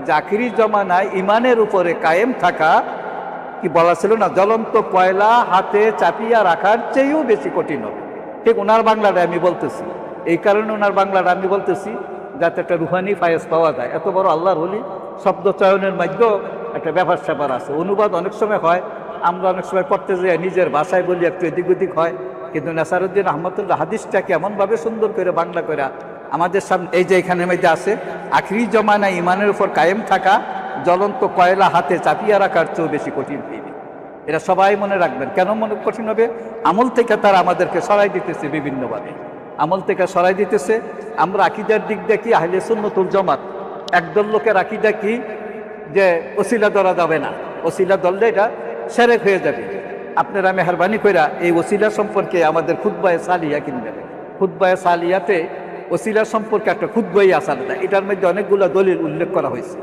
যে আখিরি জমানায় ইমানের উপরে কায়েম থাকা কি বলা ছিল না, জ্বলন্ত কয়লা হাতে চাপিয়া রাখার চেয়েও বেশি কঠিন হবে। ঠিক ওনার বাংলাটা আমি বলতেছি, এই কারণে ওনার বাংলাটা আমি বলতেছি যাতে একটা রুহানি ফায়েজ পাওয়া যায়। এত বড় আল্লাহর ওলি, শব্দ চয়নের মাধ্যমেও একটা ব্যাপার স্যাপার আছে। অনুবাদ অনেক সময় হয়, আমরা অনেক সময় পড়তে যাই নিজের ভাষায় বলি, একটু এদিক ওদিক হয়। কিন্তু নাসারুদ্দিন আহমদুল্লাহ হাদিসটাকে এমনভাবে সুন্দর করে বাংলা করে আমাদের সামনে, এই যে এখানের মধ্যে আছে, আখিরি জমানায় ইমানের উপর কায়েম থাকা জ্বলন্ত কয়লা হাতে চাপিয়ে রাখার চেয়েও বেশি কঠিন হইবে। এটা সবাই মনে রাখবেন। কেন মনে কঠিন হবে? আমল থেকে তারা আমাদেরকে সরাই দিতেছে বিভিন্নভাবে, আমল থেকে সরাই দিতেছে। আমরা আকীদার দিক দেখি আহলে সুন্নাতুল জামাত, একদল লোকের আকীদা কি যে ওসিলা ধরা যাবে না, ওসিলা ধরলে এটা শিরক হয়ে যাবে। আপনারা মেহরবানি কইরা এই ওসিলা সম্পর্কে আমাদের খুতবায়ে সালিয়া কিনবেন। খুতবায়ে সালিয়াতে ওসিলা সম্পর্কে একটা খুতবাই আছে, এটার মধ্যে অনেকগুলো দলিল উল্লেখ করা হয়েছে।